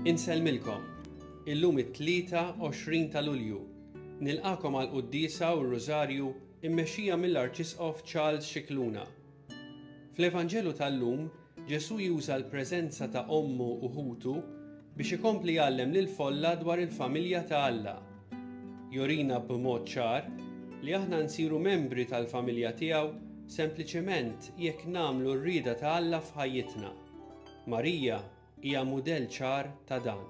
Insellmilkom, illum it-23 ta' Lulju, nilqakom għal Quddiesa u Rużarju immexxija mill-Arċisqof Charles Xikluna. Fl-Evanġelu tal-lum, Ġesu juża l-preżenza ta' ommu u ħutu biex ikompli jgħallem lil-folla dwar il-familja ta' Alla. Jorina b'mod ċar li aħna nsiru membri tal-familja tiegħu sempliċement jekk nagħmlu r-rieda ta' Alla f'ħajjitna. Marija hija mudell ċar ta' dan.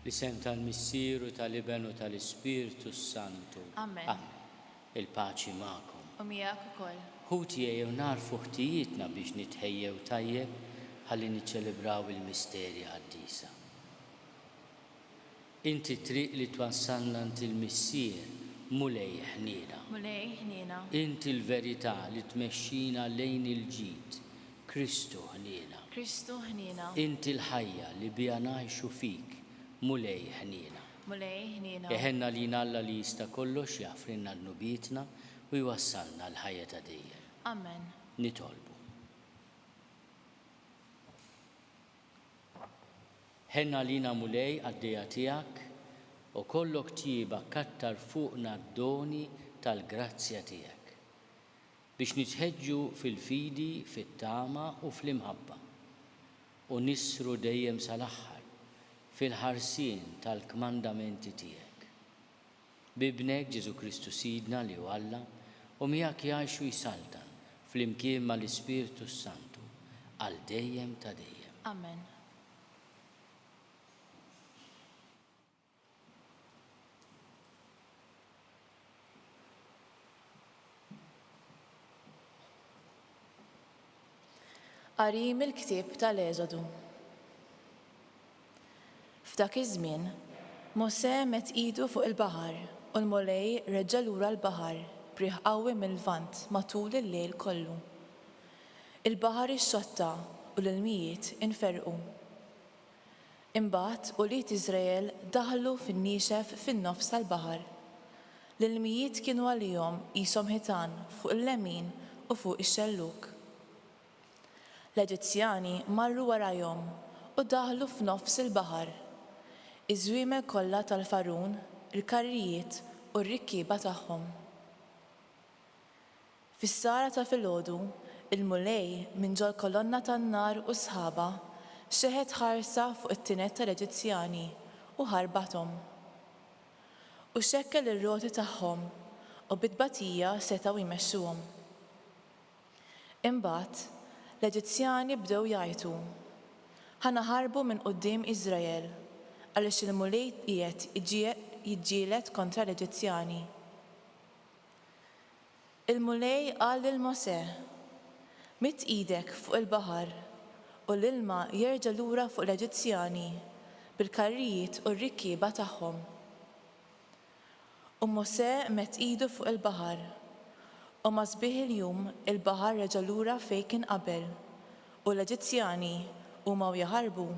L-isem tal-Missieru tal-Iben u tal-Ispiritu Santu. Amen. Il-paċi magħkom. U miegħek ukoll. Ħut jgħu narfu ħtijietna biex nitħejjew tajjeb ħalli niċċelebraw il-misterja Quddiesa. Inti triq li twassalna il-Missier mulej ħniena. Mulej ħniena. Inti l-verità li tmexxina lejn il-ġid. Kristu ħniena. Kristu ħniena. Inti l-ħajja li biha ngħixu fik. Mulej ħniena. Mulej ħniena. Eħenna li Alla li jista' kollox jafrinna l-nubietna u jwassalna l-ħajja ta' dejjem. Amen. Nitolbu. Ħenna lina mulej għaddejja tiegħek u kollok tjieba kattar fuqna d-doni tal-grazzja tiegħek biex nitħeġġu fil-fidi, fit-tama u fl-imħabba u nisru dejjem sal-aħħar fil-ħarsien tal-kmandamenti tiegħek. Bibnek Ġesu Kristu Sidna li hu Alla u miegħek jgħixu jsaltan fl-imkien mal-Ispiritu Santu għal dejjem ta' dejjem. Amen. Qari mill-ktieb tal-Eżodu. F'dak iż-żmien, Mosè met idu fuq il-baħar u l-mulej reġġa' lura l-baħar b'riħ qawwi mill-lvant matul il-lejl kollu. Il-baħar ixxotta u l-ilmijiet inferqu. Imbagħad ulied Iżrael daħlu fin-niexef fin-nofs tal-baħar. L-ilmijiet kienu għalihom qishom ħitan fuq il-lemin u fuq ix-xelluk. L-Eġizzjani marru warahom u daħlu f'nofs il-baħar. Iż-żwiemel kollha tal-Farun, il-karrijiet u r-rikkieba tagħhom. Fis-sara ta' filgħodu, il-mulej minn ġol kolonna tan-nar u sħaba xeħed ħarsa fuq it-tinet tal-Eġizzjani u ħarbathom. U xekkel ir-roti tagħhom u bit-tbatija setgħu jmexxuhom. Imbagħad l-Eġizzjani bdew jgħidu: ħanaħarbu minn quddiem Iżrael għaliex il-mulej qiegħed jiġġieled kontra l-Eġizzjani. Il-mulej qal lil Mosè: mitt idek fuq il-baħar u l-ilma jerġa' lura fuq l-Eġizzjani bil-karrijiet u r-rikkieba tagħhom. U Mosè mett idu fuq il-baħar u ma sbieħ il-jum il-baħar reġa' lura fejn kien qabel u l-Eġizzjani huma jaħarbu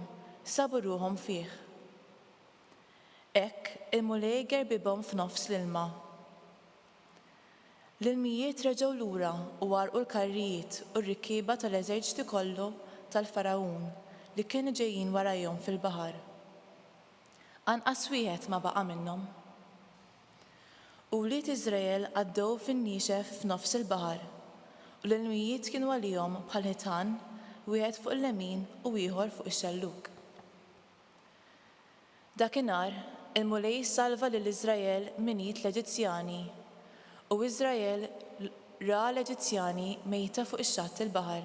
sabu ruhom fih. Hekk il-mulej gerbibhom f'nofs l-ilma. L-ilmijiet reġgħu lura u għarqu l-karrijiet u r-rikkieba tal-eżerċiti kollu tal-Faragħun li kienu ġejjin warahom fil-baħar. Anqas wieħed ma baqa' minnhom. U ulied Iżrael għaddew fin-niexef f'nofs il-baħar u l-ilmijiet kienu għalihom bħal ħitan wieħed fuq il-lemin u ieħor fuq ix-xelluk. Dakinhar il-mulej salva lill-Iżrael miniet l-Eġizzjani u Iżrael ra l-Eġizzjani mejta fuq ix-xatt il-baħar.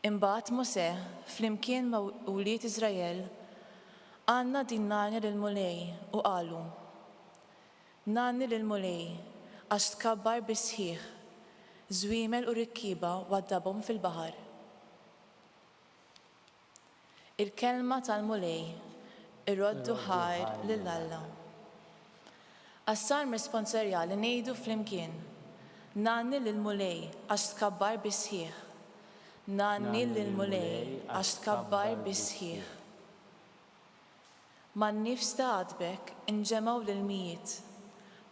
Imbagħad Mosè flimkien ma' ulied Iżrael għandna din nagħni lill-mulej u qalu: Nanni lill-mulej għax tkabbar bis-sħiħ żwiemel u rikkieba waddabhom fil-baħar. Il-kelma tal-mulej irroddu ħajr lil Alla. Għas-salm responsorjali ngħidu flimkien: Nanni lil mulej għax tkabbar bisħieħ. Nanni lil mulej għax tkabbar bisħieħ. Man-nifs ta' għadbek inġemgħu l-mijiet,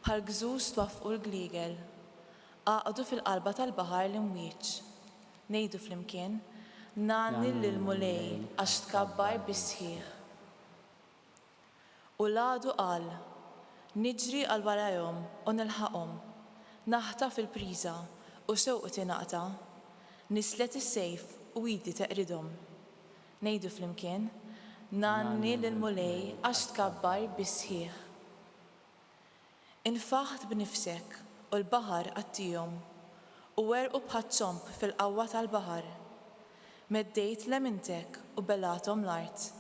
bħal gżus twaffqu l-gliegel, għaqdu fil-qalba tal-baħar l-imwieċ. Ngħidu flimkien: Nanni lil mulej għax tkabbar bisħieħ. U l-għadu qal: Niġri għal warajhom u nilħaqhom, naħta fil-priża u sewqu tingħaqta, nislet is-sejf u iedi teqridhom. Ngħidu flimkien: Nanni lil mulej għax tkabbar bisħieħ. Infaħt b'nifsek u l-baħar għattihom u werqu bħaċ-ċomp fil-qawwa tal-baħar. Meddejt lemintek u belathom l-art.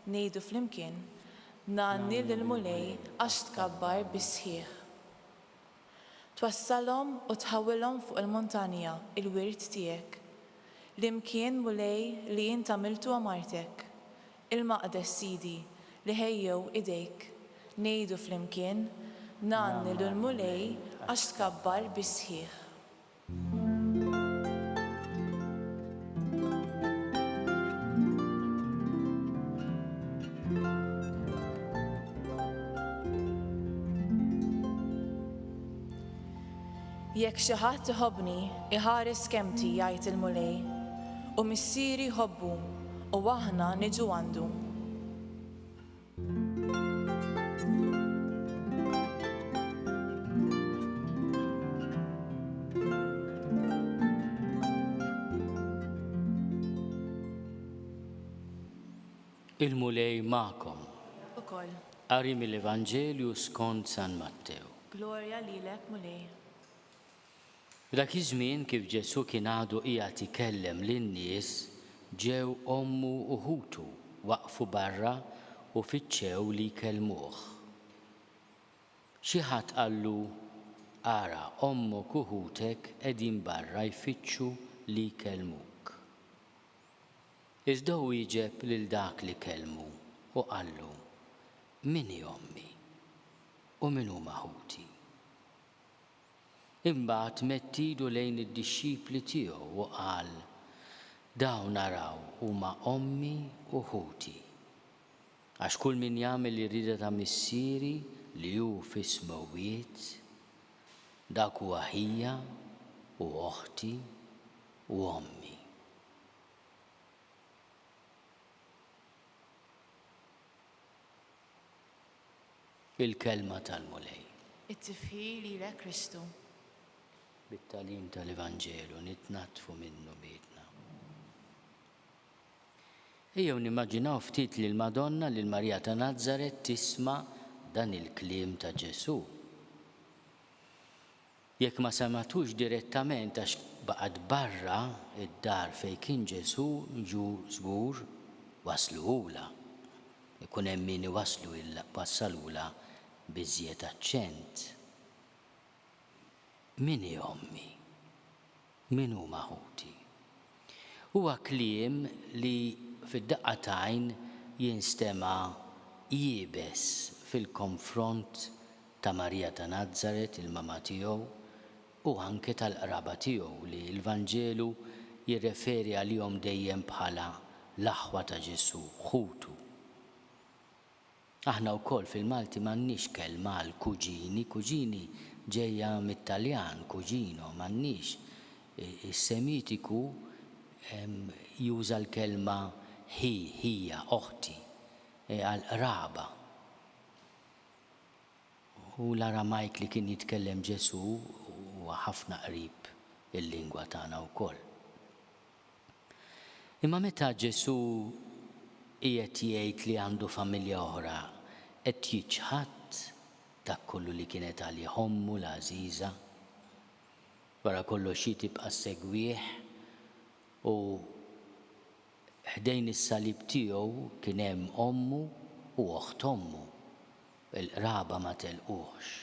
Ngħidu flimkien: Nanni lil mulej għax tkabbar bisħieħ. Twassalhom u tħawilhom fuq il-muntanja il-wirt tiegħek, l-imkien mulej li jien tamiltu amartek, il-maqdes Sidi li ħejjew idejk. Ngħidu flimkien: Nanni lil mulej għax tkabbar bisħieħ. Jekk xi ħadd iħobbni iħares kemmti jgħid il-mulej, u missieri jħobbu u aħna niġu għandu. Il-mulej magħkom. Ukoll. Qari mill-Evanġelju skont San Mattew. Glorja lilek mulej. Dak iż-żmien kif Ġesu kien għadu qiegħed ikellem lin-nies, ġew ommu u ħutu waqfu barra u fittxew li jkellmuh. Xi ħadd qallu: Ara ommok u ħutek qegħdin barra jfittxu li jkellmuk. Iżda hu wieġeb lil dak li kellmu u qallu: Min hi ommi u min huma ħuti? Imbagħad mett idu lejn id-dixxipli tiegħu u qal: Dawn naraw huma ommi u ħuti. Għax kull min jagħmel ir-rieda ta' missieri li hu fis-smawiet, dak huwa ħija u oħti u ommi. Il-kelma tal-mulej. It-tifħir lilek Kristu. Bit-tagħlim tal-Evanġelu nitnatfu minnu biedna. Ejjew nimmaġinaw ftit lil Madonna lil Marija ta' Nażaret tisma' dan il-kliem ta' Ġesu. Jekk ma sematux direttament għax baqgħet barra id-dar fejn kien Ġesu, ġu żgur wasluhula. Ikun hemm min wassalula biżjed aċċent. Min hi ommi? Min huma ħuti? Huwa kliem li fid-daqqatajn jinstema' jiebes fil-konfront ta' Marija ta' Nażaret, il-mama tiegħu, u anke tal-qraba tiegħu li l-Vanġelu jirreferi għalihom dejjem bħala l-aħwa ta' Ġesu, ħutu. Aħna wkoll fil-Malti m'għandniex kelma għal kuġini, kuġini ġejja mit-Taljan, kuġino, m'għandniex. Is-Semitiku juża l-kelma hija, oħti, għal qraba. U l-Aramajk li kien jitkellem Ġesu huwa ħafna qrib il-lingwa tagħna wkoll. Imma meta Ġesu qiegħed jgħid li għandu familja oħra, qed jiġħad dak kollu li kienet għalih ommu l-għażiża, wara kollox xi tibqa' segwieħ u ħdejn is-salib tiegħu kien hemm ommu u oħt ommu, il-qraba ma telquhx.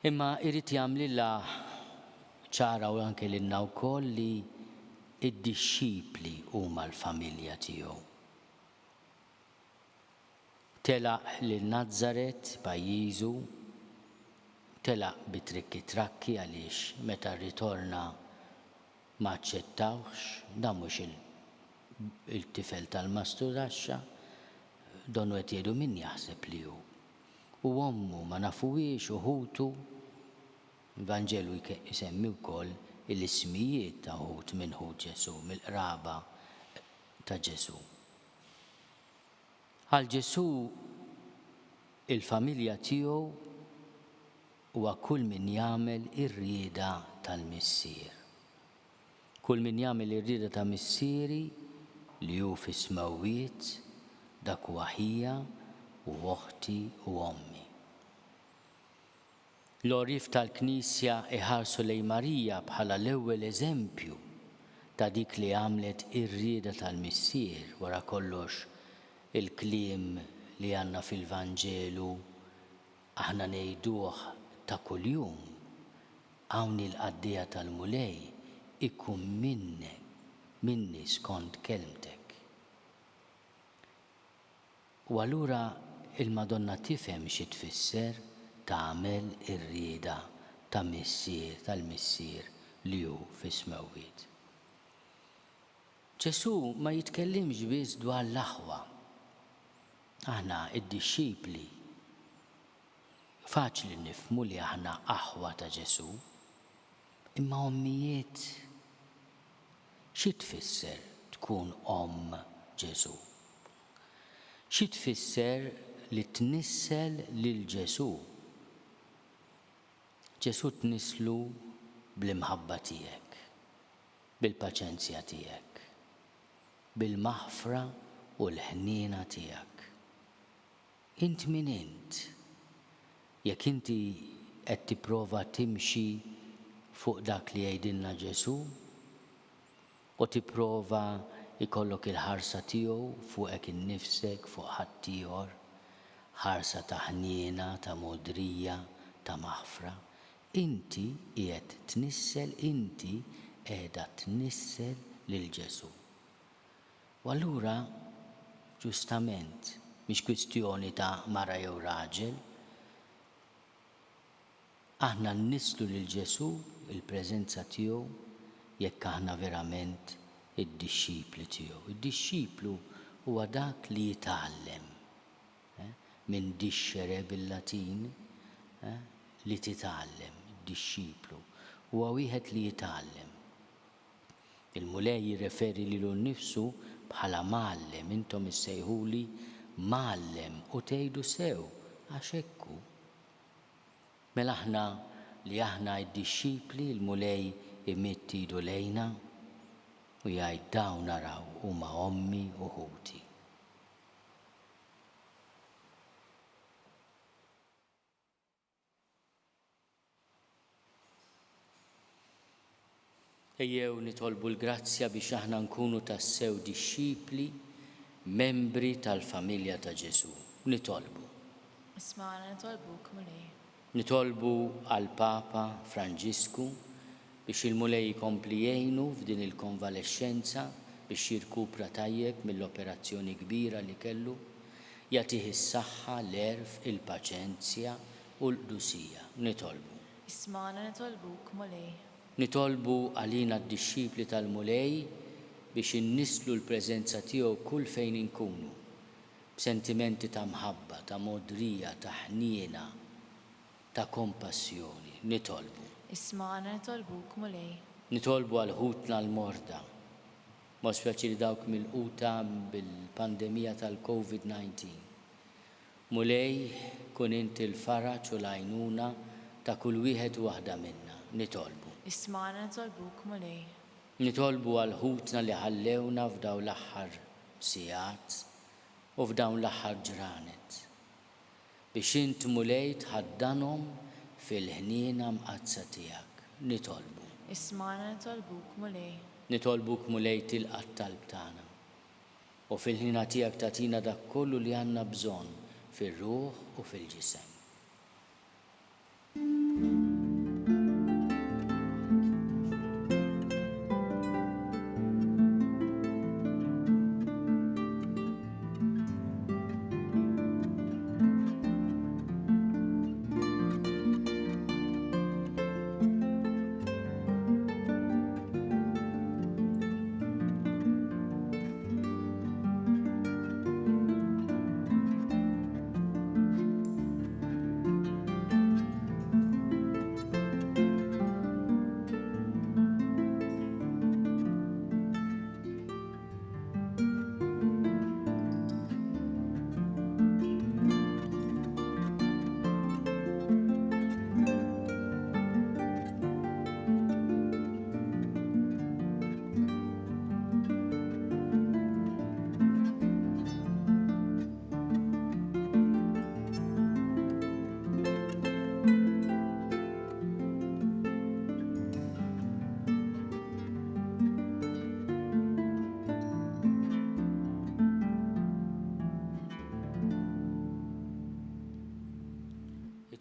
Imma jrid jagħmlilha ċara u anke lilna wkoll li id-dixxipli huma l-familja tiegħu. telaq lil Nazaret pajjiżu, telaq bitrikki-trakki għaliex meta rritorna ma aċċettawx dan mhux il-tifel tal-masturaxxa, donu qed jgħidu min jaħseb li hu. U ommu ma nafuhiex uħutu, l-Vanġelu jsemmi wkoll l-ismijiet ta' uħut minn ħut Ġesu, mill-qraba ta' Ġesu. Għal Ġesu il-familja tiegħu huwa kull min jagħmel ir-rieda tal-missier. Kull min jagħmel ir-rieda ta' missieri li hu fis-smawwiet dak huwa ħija u oħti u ommi. L-orif tal-Knisja iħarsu lejn Marija bħala l-ewwel eżempju ta' dik li għamlet ir-rieda tal-missier. Wara kollox il-kliem li għandna fil-Vanġelu aħna ngħiduh ta' kuljum, hawn il-qaddija tal-mulej ikun minni skont kelmtek. U allura il-Madonna tifhem xi tfisser tagħmel ir-rieda tal-missier li hu fis-smewwiet. Ġesu ma jitkellimx biss dwar l-aħwa. Aħna id-dixxipli faċli nifhmu li aħna aħwa ta' Ġesu, imma ommijiet xi tfisser tkun omm Ġesu? Xi tfisser li tnissel lil Ġesu? Ġesu tnislu bl-imħabba tiegħek, bil-paċenzja tiegħek, bil-maħfra u l-ħniena tiegħek. Int min int? Jekk inti qed tipprova timxi fuq dak li jgħidilna Ġesu u tipprova jkollok il-ħarsa tiegħu fuqek innifsek fuq ħadd ieħor, ħarsa ta' ħniena, ta' modrija, ta' maħfra, inti qiegħed tnissel, inti qiegħda tnissel lil Ġesu. U allura ġustament mhix kwistjoni ta' mara jew raġel, aħna nnislu lil Ġesu il-preżenza tiegħu jekk aħna verament id-dixxipli tiegħu. Id-dixxiplu huwa dak li jitgħallem, minn dixxere bil-Latin, li titgħallem, id-dixxiplu huwa wieħed li jitgħallem. Il-mulej jirreferi lilu nnifsu bħala mgħallem, intom issejħuli mgħallem u tgħidu sew għax hekk. Mela aħna li aħna d-dixxipli, il-mulej imitt idu lejna u jgħid dawn naraw huma ommi u ħuti. Ejjew nitolbu l-grazzja biex aħna nkunu tassew dixxipli, membri tal-familja ta' Ġesu. Nitolbu. Isma'na nitolbuk mulej. Nitolbu għal Papa Franġisku biex il-mulej jkompli jgħinu f'din il-konvalescenza biex jirkupra tajjeb mill-operazzjoni kbira li kellu, jagħtih is-saħħa, l-erf, il-paċenzja u l-qdusija. Nitolbu. Isma'na nitolbuk mulej. Nitolbu għalina d-dixxipli tal-mulej biex innislu l-preżenza tiegħu kull fejn inkunu, b'sentimenti ta' mħabba, ta' modrija, ta' ħniena, ta' kompassjoni. Nitolbu. Isma'na nitolbuk mulej. Nitolbu għal ħutna l-morda, ma speċi dawk mill-quta bil-pandemija tal-COVID-19. Mulej kun inti l-faraġ u l-għajnuna ta' kull wieħed u waħda minna. Nitolbu. Isma'na nitolbuk mulej. Nitolbu għal ħutna li ħallewna f'dawn l-aħħar sigħat u f'dawn l-aħħar ġranet biex int mulej tħaddanhom fil-ħniena mqazza tiegħek. Nitolbu. Isma'na nitolbuk mulej. Nitolbuk mulej tilqa' t-talb tagħna u fil-ħniena tiegħek tagħtina dak kollu li għandna bżonn fir-ruħ u fil-ġisem.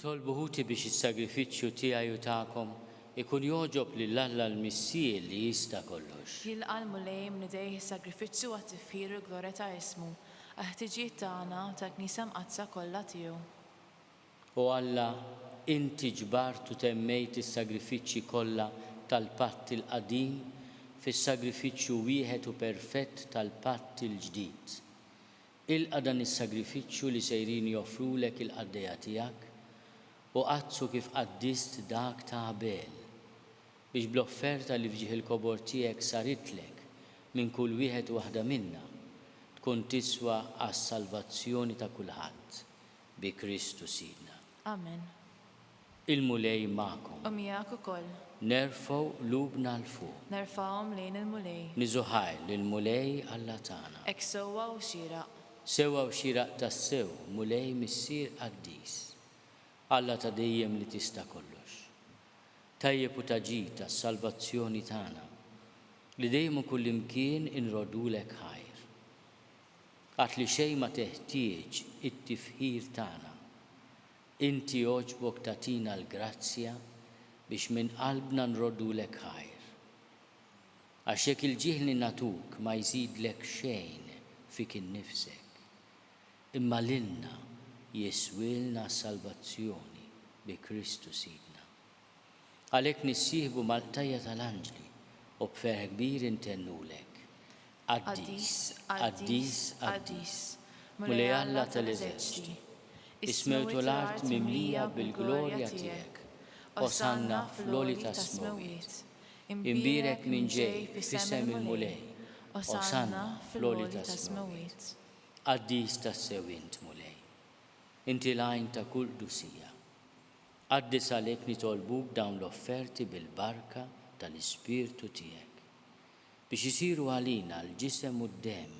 Nitolbu ħuti biex is-sagrifiċċju tiegħi u tagħkom ikun joġob lill-Alla l-Missier li jista' kollox. Jilqa' l-mulej mnidejh is-sagrifiċċju għat-tifħir u l-glorja ta' ismu, għal-ħtiġijiet tagħna ta' Knisja mqazza kollha tiegħu. U Alla, inti ġbart u temmejt is-sagrifiċċji kollha tal-patt il-qadim fis-sagrifiċċju wieħed u perfett tal-patt il-ġdid. Ilqa' dan is-sagrifiċċju li sejrin joffrulek il-qaddejja tiegħek u qazzu kif qaddist dak ta' Abel biex bl-offerta li fġieħ il-kobor tiegħek saritlek minn kull wieħed waħda minna tkun tiswa għas-salvazzjoni ta' kulħadd bi Kristu Sidna. Amen. Il-mulej magħkom. U miegħek ukoll. Nerfgħu lubna l fuq. Nerfgħuhom lejn il-mulej. Niżuħaj lill-mulej Alla tagħna. Hekk sewwa u xieraq. Sewwa u xieraq tas-sew, mulej missier Quddies. Alla ta' dejjem li tista' kollox. Tajjeb u taġid tas-salvazzjoni tagħna li dejjem kull imkien inrodulek ħajr. Għat li xejn ma teħtieġ it-tifħir tagħna. Inti oġbok tagħtina l-grazzja biex minn qalbna nrodulek ħajr. Għax jekk il-ġieħ li natuk ma jżidlek xejn fik innifsek, imma lilna jiswilna salvazzjoni bi Kristu Sidna. Għalhekk nissieħbu mal-tajja tal-anġli u b'ferħ kbir intennulek. Quddies, Quddies, Quddies, mulej Alla tal-eżerċiti, ismewtu l-art mimlija bil-glorja tiegħek, osanna fl-oli ta' smawiet, imbirek minn ġej f'isem il-mulej, osanna fl-oli ta' smawiet. Quddies tas-sewint mulej. Inti lajn ta' kull dusija. Quddies għalhekk nitolbuk dawn l-offerti bil-barka tal-Ispirtu tiegħek biex isiru għalina l-ġisem u d-demm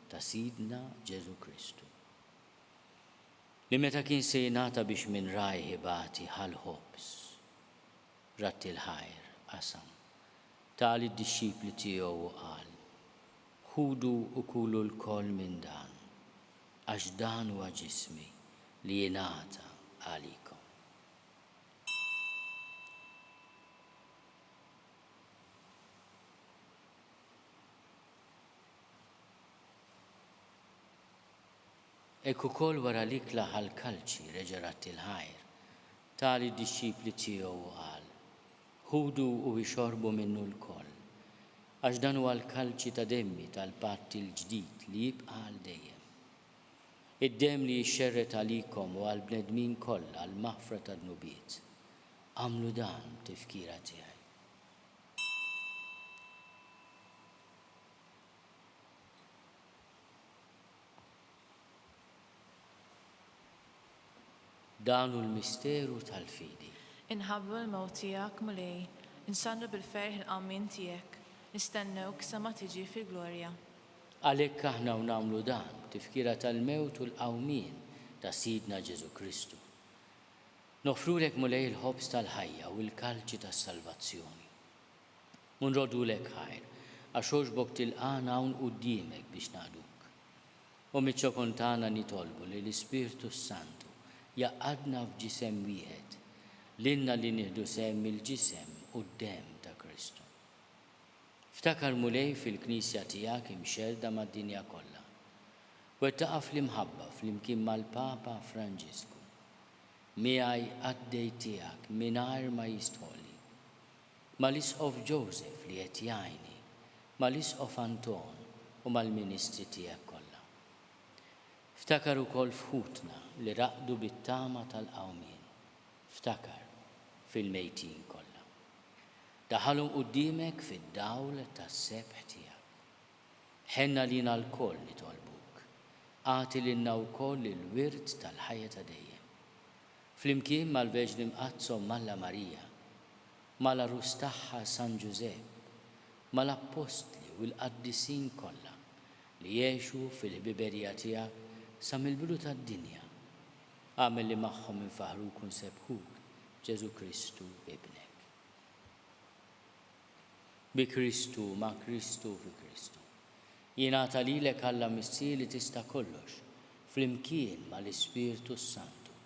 ta' Sidna Ġesu Kristu. Li meta kien se jingħata biex minn rajħi bagħti ħal-ħobs, ratti l-ħajr qasam, tal id-dixxipli tiegħu u qal: ħudu u kulu l-koll minn dan, għax dan huwa ġismi li jingħata għalikom. Ekk ukoll wara l-ikla ħall-kalċi reġa' ratti l-ħajr, tal id-dixxipli tiegħu u qal: ħudu u jxorbu minnu l-koll, għax dan huwa l-kalċi ta' demmi tal-patt il-ġdid li jibqa' għal dejjem. Id-demm li jixxerret għalikom u għall-bnedmin kollha għall-maħfra tad-nubiet. Għamlu dan tifkira tiegħi. Dan hu l-misteru tal-fidi. Inħabbu l-mewt tiegħek mulej, insannu bil-ferħ il-qammin tiegħek, nistennewk sa ma tiġi fil-glorja. Għalhekk aħna u nagħmlu dan tifkira tal-mewt u l-qawmien ta' Sidna Ġesu Kristu. Nofrulek mulej il-ħobs tal-ħajja u l-kalċi tas-salvazzjoni. Nrodulek ħajr għax għoġbok tilqana hawn quddiemek biex nagħduk. U miċ-ċokon tagħna nitolbu li l-Ispirtu Santu jaqgħadna f'ġisem wieħed, lilna li nieħdu sehem il-ġisem u d-demm ta' Kristu. Ftakar mulej fil-Knisja tiegħek imxelda mad-dinja kollha. Wettaqa fl-imħabba fl-imkien mal-Papa Franġisku. Miegħi għaddej tiegħek mingħajr ma jistħolli. Mal-Isqof Joseph li qed jgħinni, mal-Isqof Anton u mal-Ministri tiegħek kollha. Ftakar ukoll f'ħutna li raqdu bit-tama tal-qawmien. Ftakar fil-mejtin kollha. Daħalhom quddiemek fid-dawl tas-sebħ tiegħek. Ħenna lina l-koll nitolbuk. Għati lilna wkoll il-wirt tal-ħajja ta' dejjem. Flimkien mal-Verġni Mqazzom Malla Marija, mal-Arus tagħha San Giuseppe, mal-Apostli u l-Qaddisin kollha li jgħixu fil-ħbiberija tiegħek sa mill-bidu tad-dinja. Għamel li magħhom infaħruk u nsebħuk Ġesu Kristu ibnek. Bi Kristu, ma' Kristu fi Kristu. Jingħata lilek Alla Missier li tista' kollox, flimkien mal-Ispirtu Santu,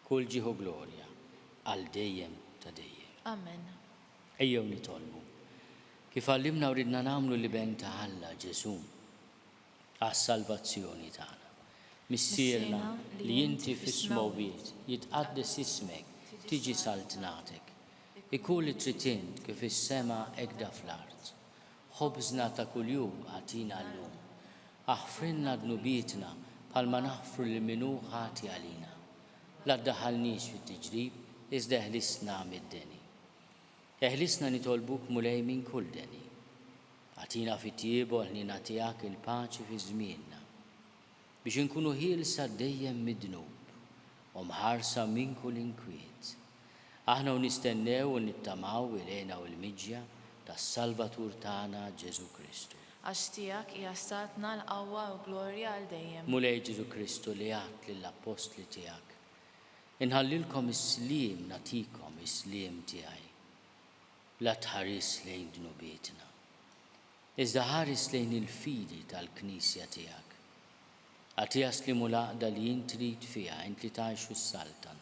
kull ġieħu glorja għal dejjem ta' dejjem. Amen. Ejjew nitolbu. Kif għallimna u ridna nagħmlu li ben ta' Alla Ġesu għas-salvazzjoni tagħna. Missierna li inti fis-smowiet jitqaddes ismek, tiġi saltnatek. Ikun li tritint kif is-sema ekda fl-art. Ħobżna ta' kuljum għatina llum. Aħfrinna dnubietna bħalma naħfru li minnu ħati għalina. La ddaħħalniex fit-tiġrib, iżda eħlisna mid-deni. Eħlisna nitolbuk mulej minn kull deni. Għatina fit-tiebu ħnina tiegħek il-paċi fi żmienna. Biex inkunu ħielsa dejjem mid-dnub u mħarsa minn kull inkwiet. Aħna nistennew u nittamaw ilejna u l-miġja tas-Salvatur tagħna Ġesu Kristu. Għax tiegħek hija statna l-qawwa u glorja għal dejjem. Mulej Ġesu Kristu li għat lill-apostli tiegħek. Inħallilkom is-sliem natikom is-sliem tiegħi. La tħares lejn dnubietna. Iżda ħares lejn il-fidi tal-Knisja tiegħek. Għatija slimu laqda li jintrid fiha int li tgħixu s-saltan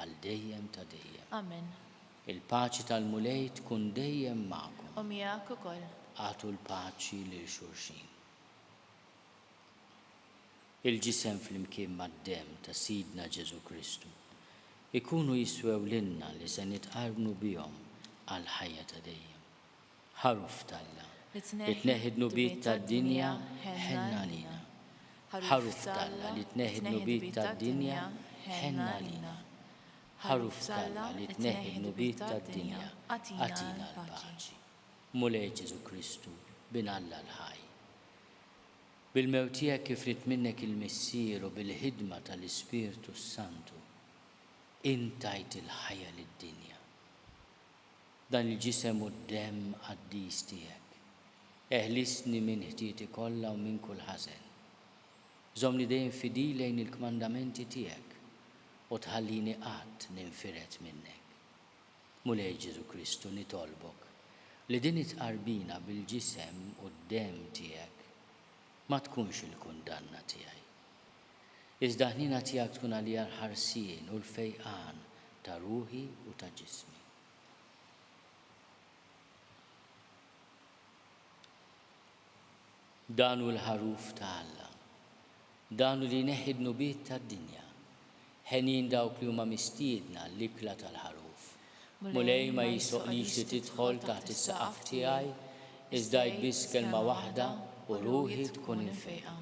għal dejjem ta' dejjem. Amen. Il-paċi tal-mulej tkun dejjem magħkom. U miegħek ukoll. Għatu l-paċi lil xulxin. Il-ġisem flimkien mad-dem ta' Sidna Ġesu Kristu ikunu jiswew lilna li se nitqarnu bihom għal ħajja ta' dejjem. Ħaruf talla li tneħħi dnubiet tad-dinja ħenna lina. Ħaruf talla li tneħħi dnubiet tad-dinja ħenna lina. Ħaruf talla li tneħħi dnubiet tad-dinja għatina l-paċi. Mulej Ġesu Kristu bin Alla l-ħaj. Bil-mewt tiegħek kif rid minnek il-missier u bil-ħidma tal-Ispirtu Santu intajt il-ħajja lid-dinja. Dan il-ġisem u d-dem qaddis tiegħek. Eħlisni minn ħtieti kollha u minn kull ħażen. Żomni dejjem fidil lejn il-kmandamenti tiegħek u tħallini qatt ninfiret minnek. Mulej Ġesu Kristu nitolbok li din itqarbina bil-ġisem u d-dem tiegħek ma tkunx il-kundanna tiegħi. Iżda ħnina tiegħek tkun għalija l-ħarsien u l-fejqan ta' ruħi u ta' ġismi. Danu l-ħaruf ta' Alla, danu li neħid nubiet tad-dinja, ħenin dawk li huma mistiedna l-ikla tal-ħaruf. Mulej ma jisoqlix li tidħol taħt is-saqaf tiegħi, iżda biss kelma waħda u ruħi tkun infejqa.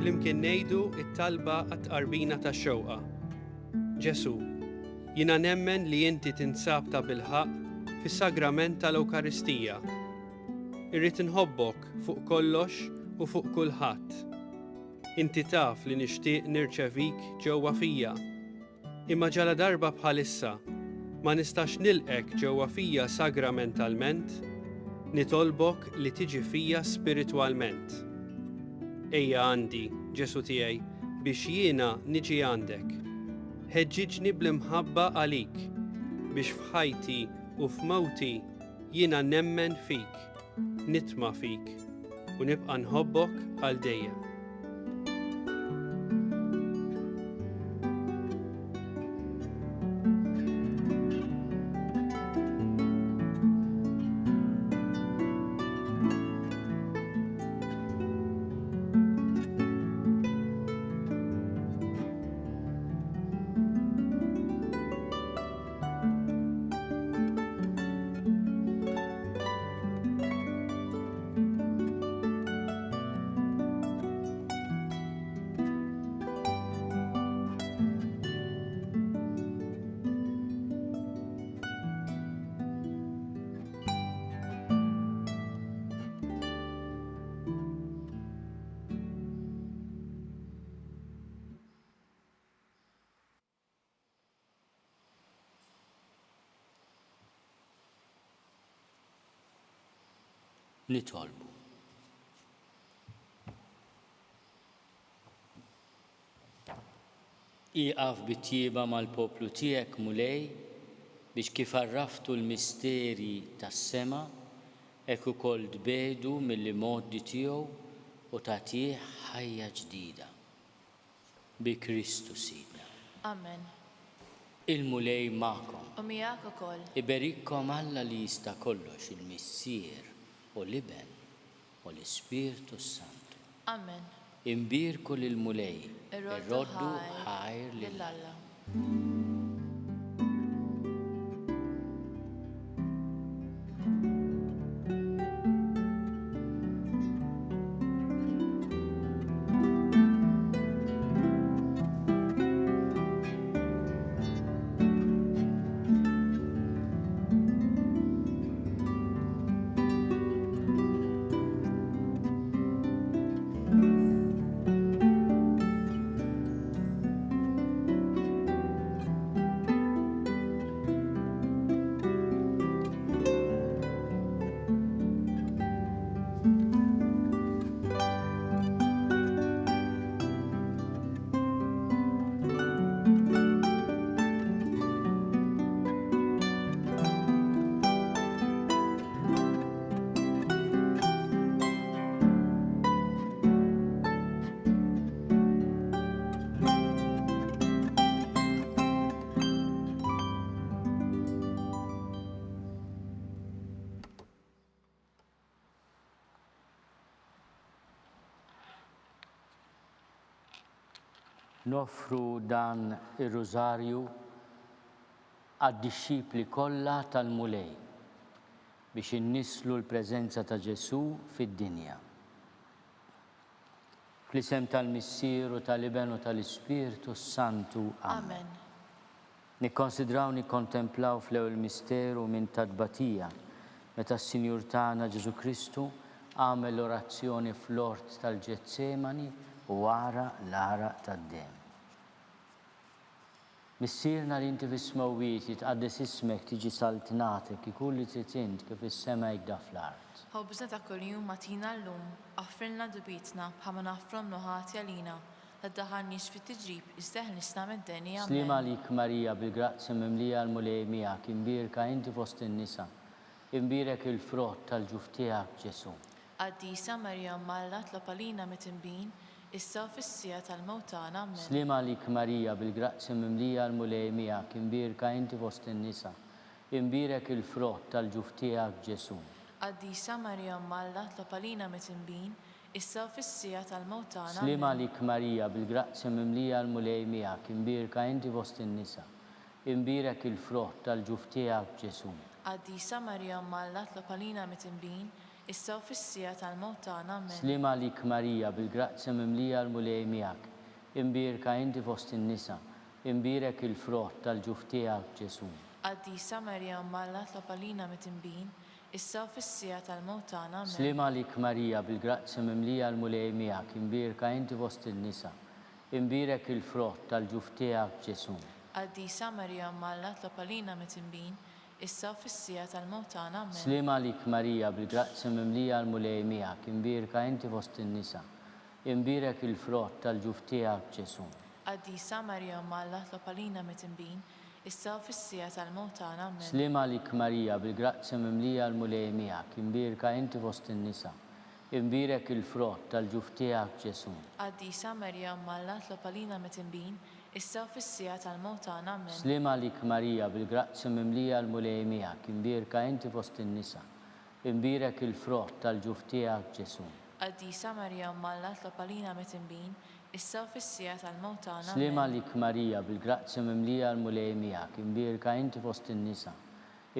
Flimkien ngħidu t-talba għat-tqarbina tax-xewqa. Ġesu, jiena nemmen li inti tinsab ta' bilħaq fis-sagrament tal-Ewkaristija. Irrid inħobbok fuq kollox u fuq kulħadd. Inti taf li nixtieq nirċevik ġewwa fija. Imma ġala darba bħalissa ma nistax nilqek ġewwa fija sagramentalment, nitolbok li tiġi fija spiritwalment. Ejja għandi, Ġesu tiegħi, biex jiena niġi għandek. Ħeġġiġni bl-imħabba għalik, biex f'ħajti u f'mawti jiena nemmen fik, nitma' fik u nibqa' nħobbok għal dejjem. Nitolbu. Iqaf bit-tjieba mal-poplu tiegħek mulej biex kif arraftu l-misteri tas-sema hekk ukoll tbedu mill-modi tiegħu u tagħtih ħajja ġdida. Bi Kristu Sidna. Amen. Il-mulej magħkom. U miegħek ukoll. Iberikkom Alla li jista' kollox il-Missier u l-Iben u l-Ispirtu Santu. Amen. Imbirku lill-mulej. Irroddu ħajr lill-Alla. Nofru dan ir-Rużarju għad-dixxipli kollha tal-mulej biex inniżlu l-preżenza ta' Ġesu fid-dinja. Fl-isem tal-Missier u tal-Iben u tal-Ispirtu Santu. Amen. Nikkonsidraw nikkontemplaw fl-ewwel misteru minn tadbatija meta s-Sinjur tagħna Ġesu Kristu għamel l-orazzjoni fl-ort tal-Ġetsemani u wara l-għaraq tad-dem. Missierna li inti fis-smawwiet jitqaddes ismek tiġi saltnatek ikun li trid int kif is-sema jgda fl-art. Ħobżna ta' kuljum matina llum, offrilna dubitna bħalma naffrom nuħati għalina, la ddaħħalniex fit-tiġrib iżda ħlisna mid-deni. Slim għalik Marija bil-grazzja mimlija l-mulej miegħek, imbirka inti fost in-nisa, imbirek il-frott tal-ġuf tiegħek Ġesu. Quddiesa Marja Malla tlob għalina mit-tinbin, issa u fis-sija tal-mewt tagħna. Amen. Slim għalik Marija bil-grazzja mimlija l-mulej miegħek, imbirka inti fost in-nisa, imbirek il-frott tal-ġuf tiegħek Ġesu. Quddiesa Marja Malla tlob għalina mit-tinbin, issa u fis-sija tal-mewt tagħna. Slim għalik Marija bil-grazzja mimlija l-mulej miegħek, imbirka inti fost in-nisa, imbirek il-frott tal-ġuf tiegħek Ġesu. Quddiesa Marja Malla tlob għalina mit-tinbin, issa u fis-sija tal-mewt tagħna. Amen. Slim għalik Marija bil-grazzja mimlija l-mulej miegħek, imbirka inti fost in-nisa, imbirek il-frott tal-ġuf tiegħek Ġesu. Quddiesa Marja Malla tlob għalina mit-tinbin, issa u fis-sija tal-mewt tagħna. Amen. Slim għalik Marija bil-grazzja mimlija l-mulej miegħek, imbirka inti fost in-nisa, imbirek il-frott tal-ġuf tiegħek Ġesu. Quddiesa Marja Malla tlob għalina mit-tinbin, issa u fis-sija tal-mewt tagħna. Amen. Slim għalik Marija bil-grazzja mimlija l-mulej miegħek, imbirka inti fost in-nisa, imbirek il-frott tal-ġuf tiegħek Ġesu. Quddiesa Marja Malla tlob għalina mit-tinbin, issa u fis-sija tal-mewt tagħna. Amen. Slim għalik Marija bil-grazzja mimlija l-mulej miegħek, imbirka inti fost in-nisa, imbirek il-frott tal-ġuf tiegħek Ġesu. Quddiesa Marja Malla tlob għalina mit-tinbin, issa u fis-sija tal-mewt tagħna. Amen. Slim għalik Marija bil-grazzja mimlija l-mulej miegħek, imbirka inti fost in-nisa, imbirek il-frott tal-ġuf tiegħek Ġesu. Quddiesa Marja Malla tlob għalina mit-tinbin, issa u fis-sija tal-mewt tagħna. Slim għalik Marija bil-grazzja mimlija l-mulej miegħek, imbirka inti fost in-nisa,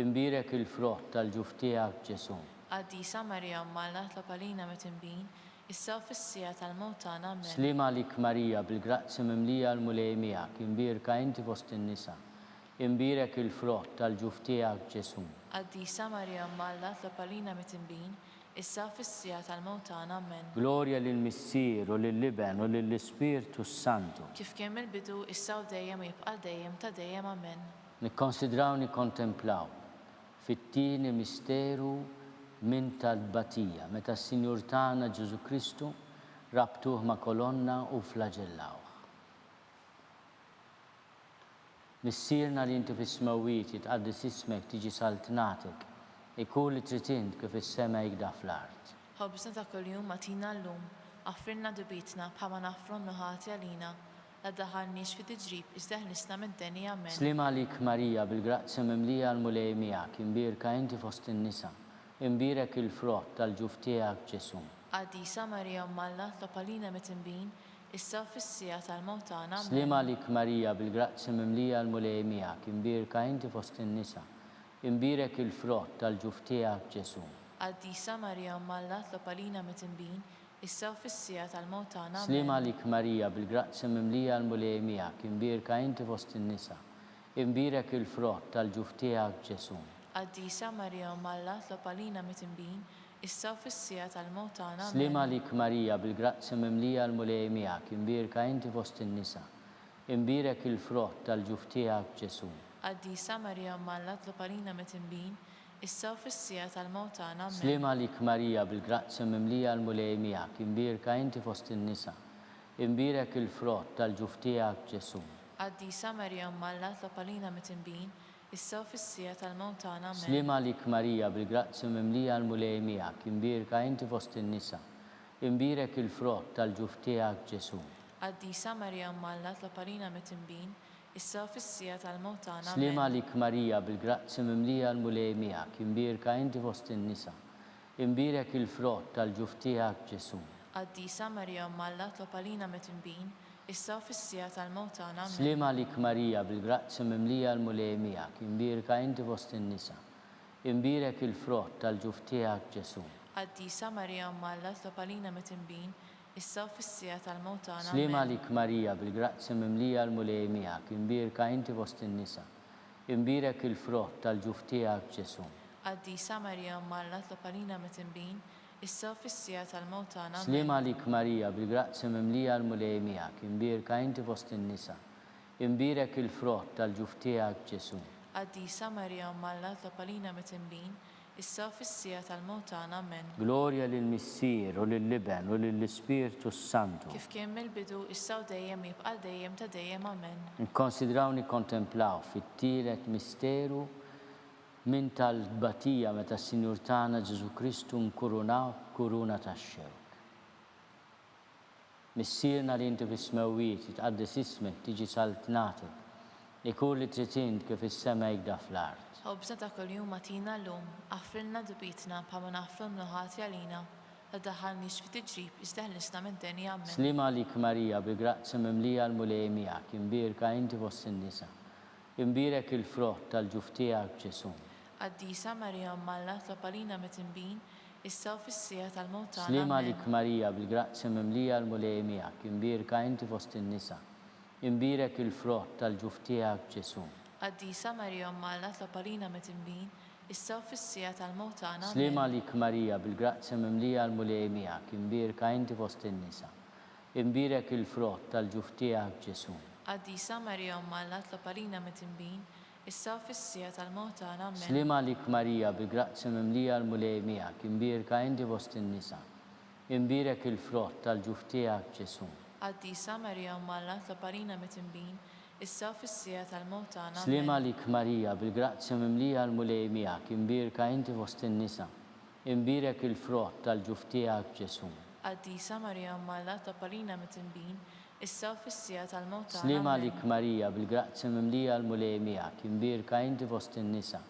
imbirek il-frott tal-ġuf tiegħek Ġesu. Quddiesa Marja Malla tlob għalina mit-tinbin, issa u fis-sija tal-mewt tagħna. Amen. Slim għalik Marija bil-grazzja mimlija l-mulej miegħek, imbirka inti fost in-nisa, imbirek il-frott tal-ġuf tiegħek Ġesu. Quddiesa Marja Malla tlob għalina mit-tinbin, issa u fis-sija tal-mewt tagħna. Amen. Glorja lill-Missier u lill-Iben u lill-Ispirtu Santu. Kif kemm il-bidu issa u dejjem u jibqa' dejjem ta' dejjem. Amen. Nikkonsidraw nikkontemplaw fit-tieni misteru minn tal-batija meta s-Sinjur tagħna Ġesu Kristu rabtuh ma' kolonna u flagellawh. Missierna li inti fis-smawiet jitqaddis ismek tiġi saltnatek, ikun li trid int kif is-sema jgda fl-art. Ħobżna ta' kuljum atina llum, affirna dubitna bħalma nafru n-nuħati għalina, la daħalniex fi tiġrib iżda ħlisna mid-denja amen. Slim għalik Marija bil-grazzja mimlija l-mulej miegħek, imbirka inti fost in-nisa, imbirek il-frott tal-ġuf tiegħek Ġesu. Qaddisa Marija Umm Alla tlob għalina mit-tinbin, issa fis-sija tal-mewt tagħna amen. Slim għalik Marija bil-grazzja mimlija l-mulej miegħek, imbirka inti fost in-nisa, imbirek il-frott tal-ġuf tiegħek Ġesu. Qaddisa Marija Umm Alla tlob għalina mit-tinbin, issa fis-sija tal-mewt tagħna amen. Slim għalik Marija bil-grazzja mimlija l-mulej miegħek, imbirka inti fost in-nisa, imbirek il-frott tal-ġuf tiegħek Ġesu. Qaddisa Marija Umm Alla tlob għalina mit-tinbin, issa fis-sija tal-mewt tagħna amen. Slim għalik Marija bil-grazzja mimlija l-mulej miegħek, imbirka inti fost in-nisa, imbirek il-frott tal-ġuf tiegħek Ġesu. Qaddisa Marija Umm Alla tlob għalina mit-tinbin, issa fis-sija tal-mewt tagħna amen. Slim għalik Marija bil-grazzja mimlija l-mulej miegħek, imbirka inti fost in-nisa, imbirek il-frott tal-ġuf tiegħek Ġesu. Qaddisa Marija Umm Alla tlob għalina mit-tinbin, issa fis-sija tal-mewt tagħna amen. Slim għalik Marija bil-grazzja mimlija l-mulej miegħek, imbirka inti fost in-nisa, imbirek il-frott tal-ġuf tiegħek Ġesu. Qaddisa Marija Umm Alla tlob għalina mit-tinbin, issa fis-sija tal-mewt tagħna Slim amen. għalik Marija bil-grazzja mimlija l-mulej miegħek, imbirka inti fost in-nisa, imbirek il-frott tal-ġuf tiegħek Ġesu. Qaddisa Marija Umm Alla tlob għalina mit-tinbin, issa fis-sija tal-mewt tagħna amen. Slim għalik Marija bil-grazzja mimlija l-mulej miegħek, imbirka inti fost in-nisa, imbirek il-frott tal-ġuf tiegħek Ġesu. Qaddisa Marija Umm Alla tlob għalina mit-tinbin, issa fis-sija tal-mewt tagħna Slim amen. għalik Marija bil-grazzja mimlija l-mulej miegħek, imbirka inti fost in-nisa, imbirek il-frott tal-ġuf tiegħek Ġesu. Qaddisa Marija Umm Alla tlob għalina mit-tinbin, issa fis-sija tal-mewt tagħna amen. Slim għalik Marija bil-grazzja mimlija l-mulej miegħek, imbirka inti fost in-nisa, imbirek il-frott tal-ġuf tiegħek Ġesu. Qaddisa Marija Umm Alla tlob għalina mit-tinbin, issa fis-sija tal-mewt tagħna amen. Glorja lill-Missier u lill-Liben u lill-Ispiritu Santu. Kif kien mill-bidu issa u dejjem jibqa' dejjem ta' dejjem amen. Nkonsidraw nikkontemplaw fit-tielet misteru minn tal-batija meta s-Sinjur tagħna Ġesu Kristu nkurunaw kuruna tax-xewk. Missierna li inti fis-smawiet jitqaddis ismek tiġi saltnatek, ikun li trid int kif is-sema jgda fl-art. Ħobżna ta' kuljum atina llum, affrilna dubitna bħalma nafru n-nuħati għalina, la daħalniex fi tiġrib iżda ħlisna mid-denja amen. Slim għalik Marija bil-grazzja mimlija l-mulej miegħek, imbirka inti fost in-nisa, imbirek il-frott tal-ġuf tiegħek Ġesu. Qaddisa Marija Umm Alla tlob għalina mit-tinbin, issa fis-sija tal-mewt tagħna Slim amen. għalik Marija bil-grazzja mimlija l-mulej miegħek, imbirka inti fost in-nisa, imbirek il-frott tal-ġuf tiegħek Ġesu. Qaddisa Marija Umm Alla tlob għalina mit-tinbin, issa fis-sija tal-mewt tagħna Slim amen. għalik Marija bil-grazzja mimlija l-mulej miegħek, imbirka inti fost in-nisa, imbirek il-frott tal-ġuf tiegħek Ġesu. Qaddisa Marija Umm Alla tlob għalina mit-tinbin, issa fis-sija tal-mewt tagħna amen. Slim għalik Marija bil-grazzja mimlija l-mulej miegħek, imbirka inti fost in-nisa, imbirek il-frott tal-ġuf tiegħek Ġesu. Qaddisa Marija Umm Alla tlob għalina mit-tinbin, issa fis-sija tal-mewt tagħna Slim amen. għalik Marija bil-grazzja mimlija l-mulej miegħek, imbirka inti fost in-nisa, imbirek il-frott tal-ġuf tiegħek Ġesu. Qaddisa Marija Umm Alla tlob għalina mit-tinbin, issa fis-sija tal-mewt tagħna Slim amen. għalik Marija bil-grazzja mimlija l-mulej miegħek, imbirka inti fost in-nisa,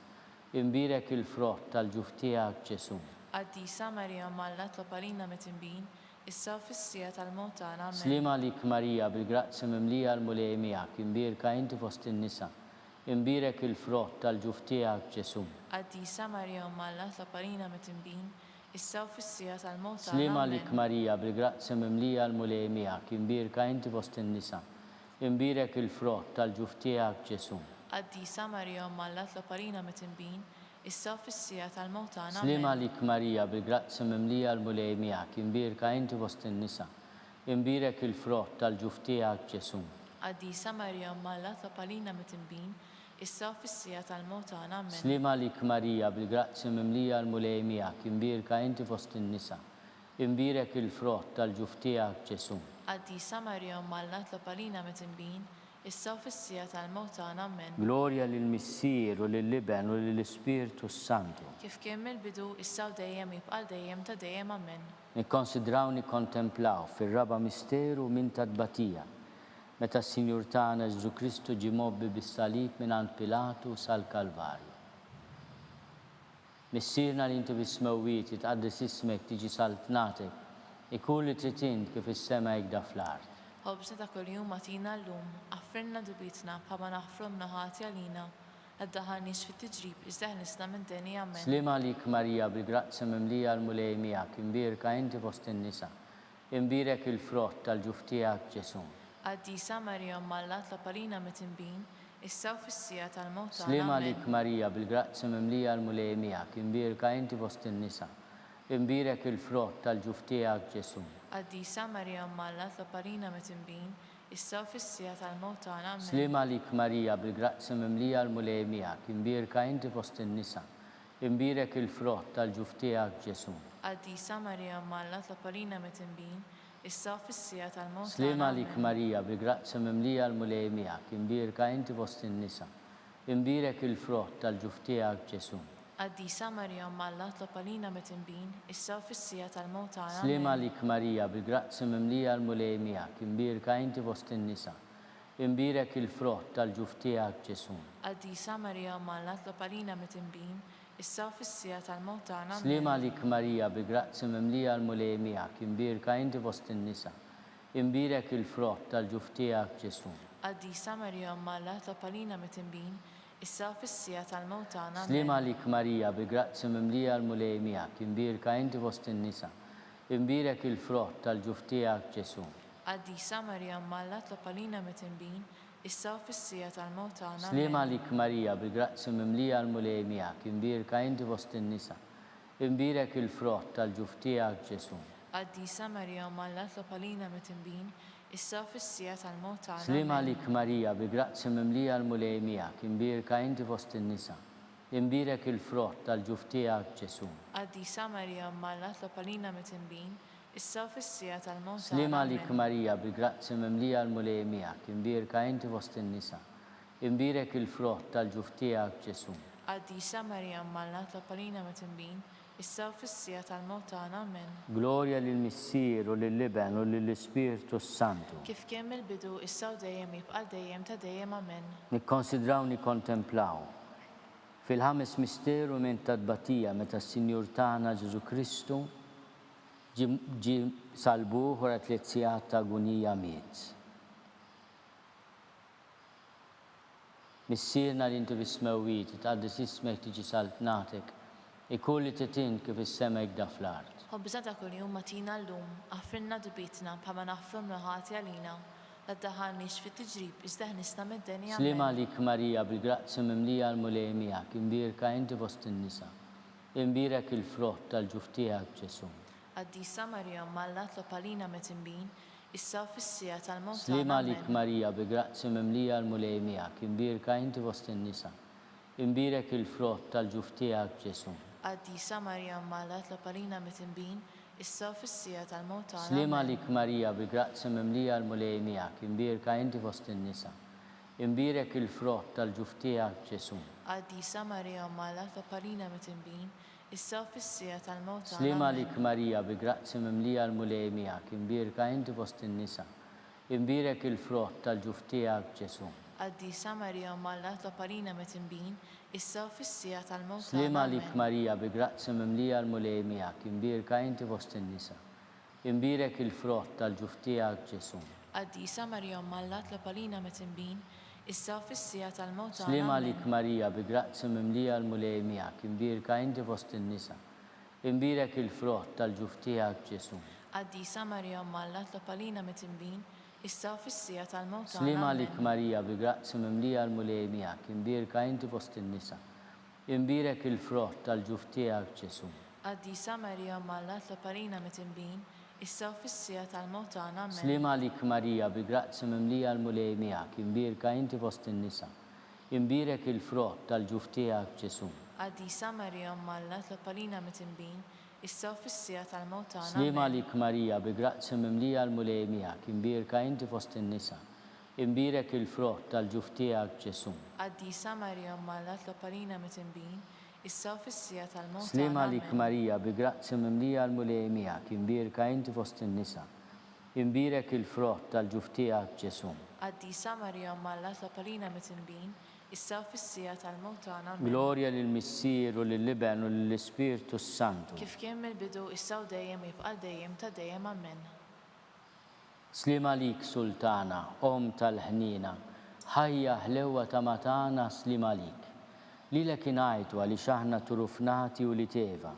imbirek il-frott tal-ġuf tiegħek Ġesu. Qaddisa Marija Umm Alla tlob għalina mit-tinbin, issa fis-sija tal-mewt tagħna amen. Slim għalik Marija bil-grazzja mimlija l-mulej miegħek, imbirka inti fost in-nisa, imbirek il-frott tal-ġuf tiegħek Ġesu. Qaddisa Marija Umm Alla tlob għalina mit-tinbin, issa fis-sija tal-mewt Slim tagħna għalik amen. Marija bil-grazzja mimlija l-mulej miegħek, imbirka inti fost in-nisa, imbirek il-frott tal-ġuf tiegħek Ġesu. Qaddisa Marija Umm Alla tlob għalina mit-tinbin, issa fis-sija tal-mewt tagħna Slim amen. għalik Marija bil-grazzja mimlija l-mulej miegħek, imbirka inti fost in-nisa, imbirek il-frott tal-ġuf tiegħek Ġesu. Qaddisa Marija Umm Alla tlob għalina mit-tinbin, issa u fis-sija tal-mewt tagħna. Amen. Slima lik Marija, bil-grazzja mimlija l-mulej miegħek, imbirka inti fost in-nisa. Imbirek il-frott tal-ġuf tiegħek Ġesu. Quddiesa Marja Umm Alla tlob għalina mittinbin, issa u fis-sija tal-mewt tagħna. Amen. Glorja lill-Missier u lill-Liben u lill-Ispiritu Santu. Kif kien mill-bidu, issa u dejjem jibqa' dejjem ta' dejjem. Amen. Nikkonsidraw nikkontemplaw fir-raba misteru minn tadbatija, meta s-Sinjur tagħna Ġesu Kristu ġie mobbi bis-salib mingħand Pilatu sal-Kalvarju. Missierna li inti bis-smewwiet jitqaddis ismek tiġi saltnatek, ikun li trid int kif is-sema jgda fl-art. Ħobżna ta' kuljum agħtina llum, affrinna dubitna bħalma naħfru mnaħati għalina, addaħalniex fit-tiġrib iżda ħnisna minn deni. Amen. Slima lik Marija, bil-grazzja mimlija l-mulej miegħek, imbirka inti fost in-nisa. Imbirek il-frott tal-ġuf tiegħek Ġesu. Quddiesa Marja Umm Alla tlob għalina mittinbin, issa u fis-sija tal-mewt tagħna. Slima Amen. lik Marija, bil-grazzja mimlija l-mulej miegħek, imbirka inti fost in-nisa. Imbirek il-frott tal-ġuf tiegħek Ġesu. Quddiesa Marja Umm Alla tlob għalina mittinbin, issa u fis-sija tal-mewt tagħna. Amen. Slima lik Marija, bil-grazzja mimlija l-mulej miegħek, imbirka inti fost in-nisa. Imbirek il-frott tal-ġuf tiegħek Ġesu. Quddiesa Marja Umm Alla tlob għalina mittinbin, issa u fis-sija tal-mewt tagħna. Slima lik Amen. Marija, bil-grazzja mimlija l-mulej miegħek, imbirka inti fost in-nisa. Imbirek il-frott tal-ġuf tiegħek Ġesu. Quddiesa Marja Umm Alla tlob għalina mittinbin, issa u fis-sija tal-mewt tagħna. Slima Amen. lik Marija, bil-grazzja mimlija l-mulej miegħek, imbirka inti fost in-nisa. Imbirek il-frott tal-ġuf tiegħek Ġesu. Quddiesa Marja Umm Alla tlob għalina mittinbin, issa u fis-sija tal-mewt tagħna. Amen. Slima lik Marija, bil-grazzja mimlija l-mulej miegħek, imbirka inti fost in-nisa. Imbirek il-frott tal-ġuf tiegħek Ġesu. Quddiesa Marja Umm Alla tlob għalina mittinbin, issa u fis-sija tal-mewt tagħna. Amen. Slima lik Marija, bil-grazzja mimlija l-mulej miegħek, imbirka inti fost in-nisa. Imbirek il-frott tal-ġuf tiegħek Ġesu. Quddiesa Marja Umm Alla tlob għalina mittinbin, issa u fis-sija tal-mewt tagħna. Slima lik Marija, bil-grazzja mimlija l-mulej miegħek, imbirka inti fost in-nisa. Imbirek il-frott tal-ġuf tiegħek Ġesu. Quddiesa Marja Umm Alla tlob għalina mittinbin, issa u fis-sija tal-mewt tagħna. Slima Amen. lik Marija, bil-grazzja mimlija l-mulej miegħek, imbirka inti fost in-nisa. Imbirek il-frott tal-ġuf tiegħek Ġesu. Quddiesa Marja Umm Alla tlob għalina mittinbin, issa u fis-sija tal-mewt tagħna. Slima lik Amen. Marija, bil-grazzja mimlija l-mulej miegħek, imbirka inti fost in-nisa. Imbirek il-frott tal-ġuf tiegħek Ġesu. Quddiesa Marja Umm Alla tlob għalina mittinbin, issa u fis-sija tal-mewt tagħna. Amen. Glorja lill-Missier u lill-Liben u lill-Ispiritu Santu. Kif kien mill-bidu, issa u dejjem jibqa' dejjem ta' dejjem. Amen. Nikkonsidraw nikkontemplaw fil-ħames misteru minn tadbatija meta s-Sinjur tagħna Ġesu Kristu ġi salbuh wara 3 sigħat ta' agonija miet. Missierna li inti bis-smewwiet tqaddis ismek tiġi saltnatek, ikun li trid int kif is-sema jgda fl-art. Ħobżna ta' kuljum agħtina llum, affrinna dubitna bħalma naħfru mnaħati għalina, addaħalniex fit-tiġrib iżda ħnisna minn deni. Amen. Slima lik Marija, bil-grazzja mimlija l-mulej miegħek, imbirka inti fost in-nisa. Imbirek il-frott tal-ġuf tiegħek Ġesu. Quddiesa Marja Umm Alla tlob għalina mittinbin, issa u fis-sija tal-mewt tagħna. Slima lik Amen. Marija, bil-grazzja mimlija l-mulej miegħek, imbirka inti fost in-nisa. Imbirek il-frott tal-ġuf tiegħek Ġesu. Quddiesa Marja Umm Alla tlob għalina mittinbin, issa u fis-sija tal-mewt tagħna. Slima Amen. lik Marija, bil-grazzja mimlija l-mulej miegħek, imbirka inti fost in-nisa. Imbirek il-frott tal-ġuf tiegħek Ġesu. Quddiesa Marja Umm Alla tlob għalina mittinbin, issa u fis-sija tal-mewt tagħna. Slima Amen. lik Marija, bil-grazzja mimlija l-mulej miegħek, imbirka inti fost in-nisa. Imbirek il-frott tal-ġuf tiegħek Ġesu. Quddiesa Marja Umm Alla tlob għalina mittinbin, issa u fis-sija tal-mewt tagħna. Slima lik Amen. Marija, bil-grazzja mimlija l-mulej miegħek, imbirka inti fost in-nisa. Imbirek il-frott tal-ġuf tiegħek Ġesu. Quddiesa Marja Umm Alla tlob għalina mittinbin, issa u fis-sija tal-mewt tagħna. Slima Amen. lik Marija, bil-grazzja mimlija l-mulej miegħek, imbirka inti fost in-nisa. Imbirek il-frott tal-ġuf tiegħek Ġesu. Quddiesa Marja Umm Alla tlob għalina mittinbin, issa u fis-sija tal-mewt tagħna. Slima Amen. lik Marija, bil-grazzja mimlija l-mulej miegħek, imbirka inti fost in-nisa. Imbirek il-frott tal-ġuf tiegħek Ġesu. Quddiesa Marja Umm Alla tlob għalina mittinbin, issa u fis-sija tal-mewt tagħna. Amen. Slima lik Marija, bil-grazzja mimlija l-mulej miegħek, imbirka inti fost in-nisa. imbirek il-frott tal-ġuf tiegħek Ġesu. Quddiesa Marija Malla tlopalina mit-tinbin, issa u fis-sija tal-mewt tagħna. Sliem għalik Marija bi grazzja mimlija l-mulej miegħek, imbirka inti fost in-nisa. Imbirek il-frott tal-ġuf tiegħek Ġesu. Quddiesa Marija Malla tlopalina mit-tinbin, issa u fis-sija tal-mewt Sliem tagħna. għalik Marija bi grazzja mimlija l-mulej miegħek, imbirka inti fost in-nisa. Imbirek il-frott tal-ġuf tiegħek Ġesu. Quddiesa Marija Malla tlopalina mit-tinbin, issa u fis-sija tal-mewt tagħna. Glorja lill-Missier u lill-Liben u lill-Ispirtu Santu. Kif kien mill-bidu issa u dejjem jibqa' dejjem ta' dejjem amen. Sliem għalik Sultana, Om tal-ħnina, ħajja ħlewwa ta' matana sliem għalik. Lilek ingħajtu għaliex aħna turufnati u li teva.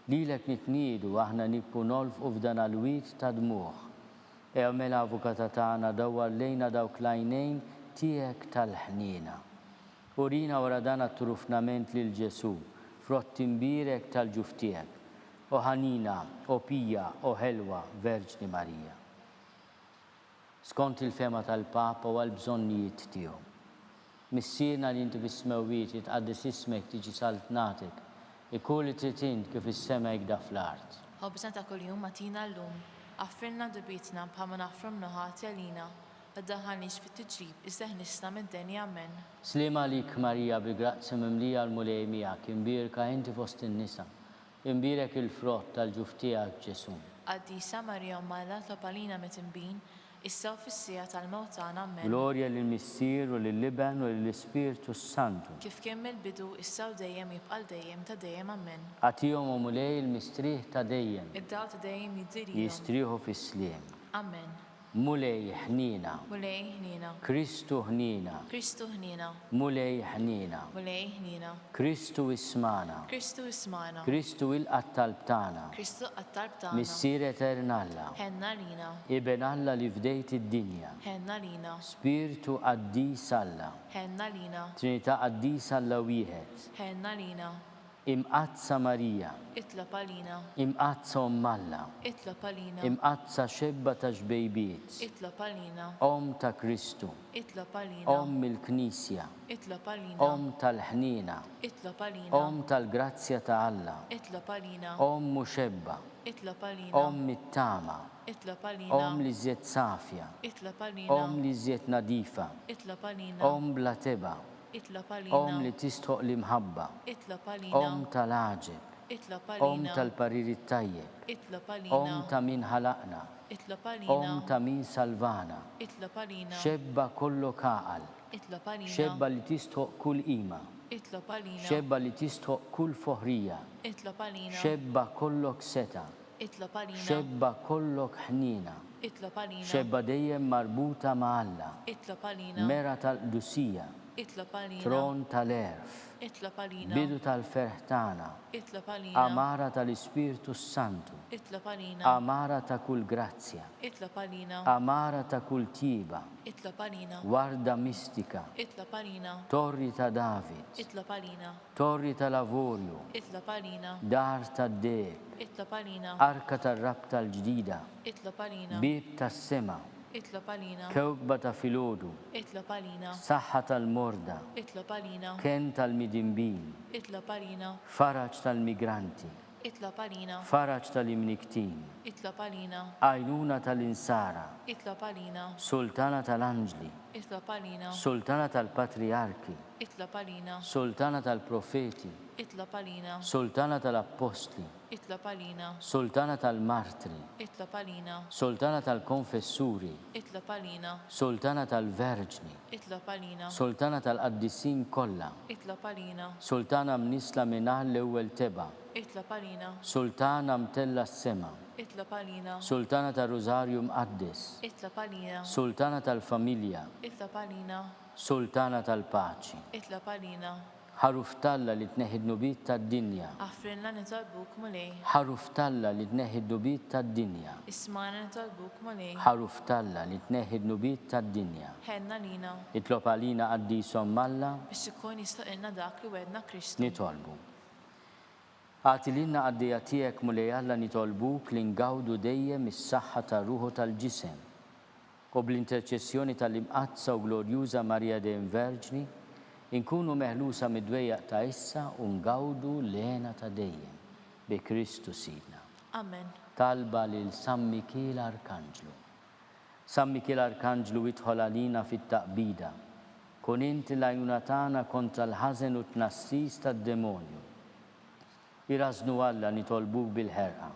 Lilek nitniedu aħna nibku nolfqu f'dan għall-wid ta' dmuħ. Mela avukata tagħna dawwar lejna dawk l-għajnejn tiegħek tal-ħnina. Urina wara dan at-turufnament lil Ġesu, frott imbirek tal-ġuf tiegħek. O ħanina, o pija, o ħelwa, Verġni Marija. Skont il-fema tal-Papa u għall-bżonnijiet tiegħu. Missiena li inti fis-smewwiet jitqaddis ismek tiġi saltnatek, ikun li trid int kif is-sema jgda fl-art. Ħobbsna ta' kuljum matina llum, affirna dubitna bħalma naħfru mnuħati għalina, għaddaħħalniex fit-tiġrib, iżda ħnisna mid-denja amen. Sliem għalik Marija bi grazzja mimlija l-mulej miegħek, imbirka inti fost in-nisa. Imbirek il-frott tal-ġuf tiegħek Ġesu. Quddiesa Marija Malla tlopalina mit-tinbin, issa u fis-sija tal-mewt tagħna amen. Glorja lill-Missier u lill-Liben u lill-Ispirtu Santu. Kif kien mill-bidu issa u dejjem jibqa' dejjem ta' dejjem amen. Għatihom u mulej il-mistrieħ ta' dejjem. Id-daw ta' dejjem jiddirihom. Jistrieħu fis-sliem. Amen. Mulej ħnina. Mulej ħnina. Kristu ħnina. Kristu ħnina. Mulej ħnina. Mulej ħnina. Kristu ismana. Kristu ismana. Kristu il-qattalb tagħna. Kristu qattalb tagħna. Missier eternalla. Ħenna lina. Iben Alla li fdejt id-dinja. Ħenna lina. Spiritu Qaddis Alla. Ħenna lina. Trinità Qaddis Alla wieħed. Ħenna lina. Imqazza Marija. Itlob għalina. Imqazza Alla. Itlob għalina. Imqazza xebba ta' xbejbiet. Itlob għalina. Om ta' Kristu. Itlob għalina. Om il-Knisja. Itlob għalina. Om tal-ħnina. Itlob għalina. Om tal-grazzja ta' Alla. Itlob għalina. Om muxebba. Itlob għalina. Om mit-tama. Itlob għalina. Om li żiet safja. Itlob għalina. Om li żiet nadifa. Itlob għalina. Om bla teba. Itlob għalina. Om li tistħoq l-imħabba. Itlob għalina. Om tal-aġeb. Itlob Om għalina. tal-pariri tajjeb. Itlob Om għalina. ta' min ħalaqna. Itlob Om għalina. ta' min salvana. Itlob għalina. Xebba kollok għaqal. Itlob għalina. Xebba li tistħoq kull qima. Itlob għalina. Xebba li tistħoq kull foħrija. Itlob għalina. Xebba kollok seta. Itlob għalina. Xebba kollok ħnina. Itlob għalina. Xebba dejjem marbuta ma' Alla. Itlob għalina. Mera tal-Dusija. Itlob għalina. Tron tal-erf. Itlob għalina. Bidu tal-ferħ tagħna. Itlob għalina. Amara tal-Ispirtu Santu. Itlob għalina. Amara ta' kull grazzja. Itlob għalina. Amara ta' kull tiba. Itlob għalina. Warda mistika. Itlob għalina. Torri ta' David. Itlob għalina. Torri ta' Lavorju. Itlob għalina. Dar ta' Deb. Itlob għalina. Arka tar-rab tal-ġdida. Itlob għalina. Bib tas-sema. Itlob għalina. Kewkba ta' filgħodu. Itlob għalina. Saħħa tal-morda. Itlob għalina. Ken tal-midimbin. Itlob għalina. Faraġ tal-migranti. Itlob għalina. Faraġ tal-imniktin. Itlob għalina. Għajnuna tal-insara. Itlob għalina. Sultana tal-anġli. Itlob għalina. Sultana tal-patriarki. Itlob għalina. Sultana tal-profeti. Itlob għalina. Sultana tal-apostli. Itlob għalina. Sultana tal-martri. Itlob għalina. Sultana tal-konfessuri. Itlob għalina. Sultana tal-verġni. Itlob għalina. Sultana tal-qaddisin kollha. Itlob għalina. Sultana mnisla minnaħ l-ewwel teba. Itlob għalina. Sultana mtella s-sema. Itlob għalina. Sultana tal-Rużarju mqaddis. Itlob għalina. Sultana tal-familja. Itlob għalina. Sultana tal-paċi. Itlob għalina. Ħaruf talla li tneħid nubit tad-dinja. Affrinna nitolbuk mulej. Ħaruf talla li tneħid nubit tad-dinja. Ismana nitolbuk mulej. Ħaruf talla li tneħid nubit tad-dinja. Ħenna lina. Itlob għalina Qaddisom Alla. Biex ikun jistaqilna dak li wedna Kristu. Nitolbu. Għatilina għaddija tiegħek mulej Alla nitolbuk li ngawdu dejjem is-saħħa tar-ruħu tal-ġisem. U bl-interċessjoni tal-imqazza u glorjuża Marija Dejjem Verġni, inkunu meħlusa mid-dwejjaq ta' issa u ngawdu l-għena ta' dejjem bi Kristu Sidna. Amen. Talba lil San Mikiel Arkanġlu. San Mikiel Arkanġlu idħol għalina fit-taqbida. Kun inti l-għajnuna tagħna kontra l-ħażen u t-tnassis tad-demonju. Irażnu Alla nitolbuk bil-ħerqa.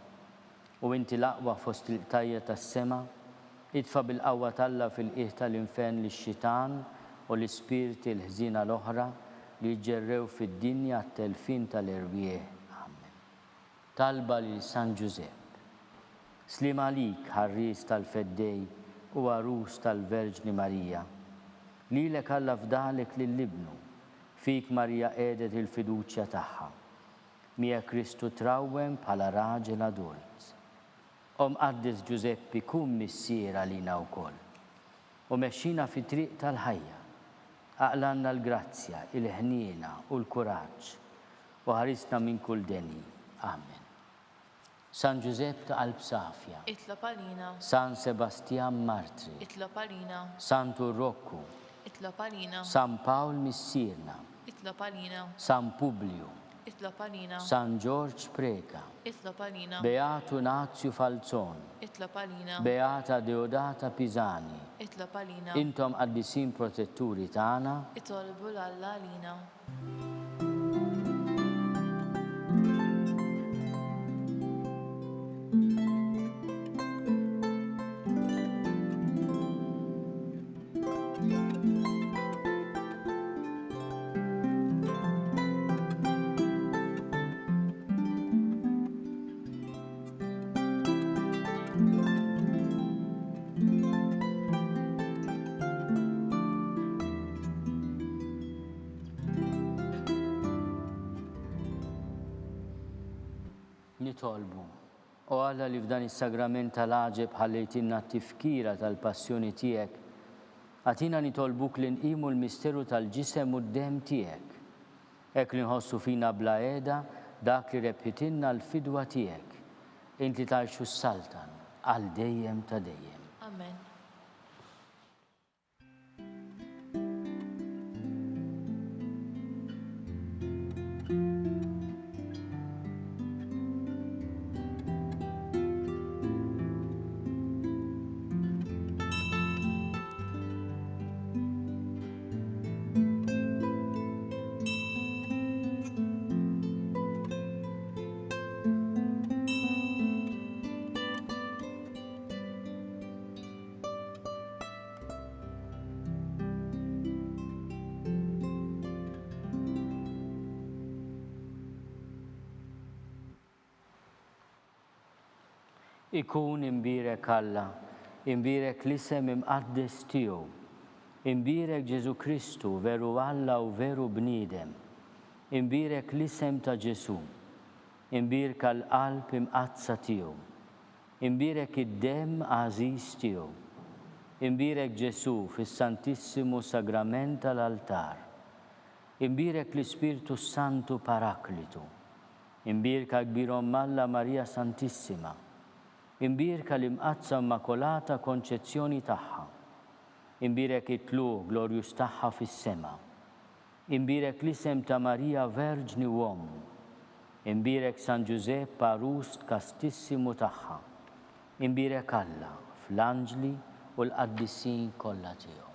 U inti l-aqwa fost il-qtajja tas-sema, idfa bil-qawwa talla fil-qiegħ tal-infern lix-xitan u l-ispirti l-ħżina l-oħra li ġerrew fid-dinja t-telfin tal-irwieħ. Amen. Talba lil San Giuseppe. Slim għalik ħarriż tal-feddej u għarus tal-Verġni Marija. Lilek Alla fdalek lill-ibnu, fik Marija qiegħdet il-fiduċja tagħha. Mija Kristu trawwem bħala raġel adult. Qaddis Giuseppi kun missiera lina wkoll. U mexxina fi triq tal-ħajja. Aqlanna l-grazzja, il-ħniena u l-kuraġġ u ħarisna minn kull deni. Amen. San Giuseppe ta' qalb safja. Itlob għalina. San Sebastian Martri. Itlob għalina. San Turrokku. Itlob għalina. San Pawl Missierna. Itlob għalina. San Publiu. Itlob għalina. San George Preka. Itlob għalina. Beatu Nazio Falzon. Itlob għalina. Beata Deodata Pisani. Itlob għalina. Intom qaddisin protetturi tagħna. Itolbu l-Alla għalina. Nitolbu. U Alla li f'dan is-sagrament tal-għaġeb ħallejtinna t-tifkira tal-passjoni tiegħek, għatina nitolbuk li nqimu l-misteru tal-ġisem u d-dem tiegħek. Hekk li nħossu fina bla qiegħda dak li rebħitinna l-fidwa tiegħek. Inti tgħixu s-saltan għal dejjem ta' dejjem. Amen. Ikun imbirek Alla, imbirek l-isem imqaddes tiegħu, imbirek Ġesu Kristu veru Alla u veru bniedem, imbirek l-isem ta' Ġesu, imbirka l-qalb imqazza tiegħu, imbirek id-dem għażiż tiegħu, imbirek Ġesu fis-Santissimu Sagrament tal-altar, imbirek l-Ispirtu Santu Paraklitu, imbirka kbir Alla Marija Santissima, imbirka l-imqazza Immakolata Konċezzjoni tagħha, imbirek it-tluq glorjus tagħha fis-sema, imbirek l-isem ta' Marija Verġni u Ommu, imbirek San Giuseppe Arust Kastissimu tagħha, imbirek Alla fl-anġli u l-qaddisin kollha tiegħu.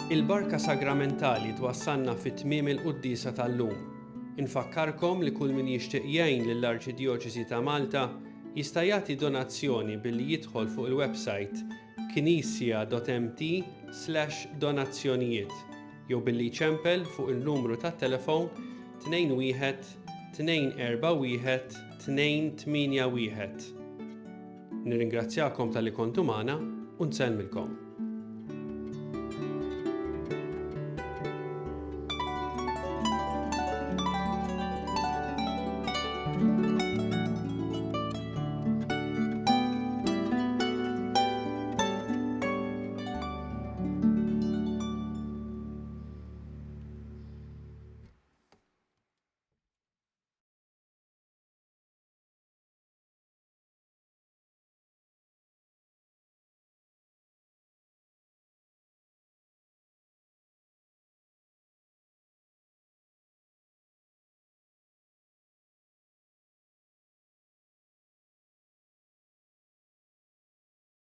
Il-barka sagramentali twassalna fit-tmiem il-Quddiesa tal-lum. Infakkarkom li kull min jixtieq jgħin lill-Arċidjoċesi ta' Malta jista' jagħti donazzjoni billi jidħol fuq il-website knisja.mt/donazzjonijiet jew billi jċempel fuq il-numru tat-telefon 21 241 281. Nirringrazzjakom tal-li kontu magħna u nsellmilkom.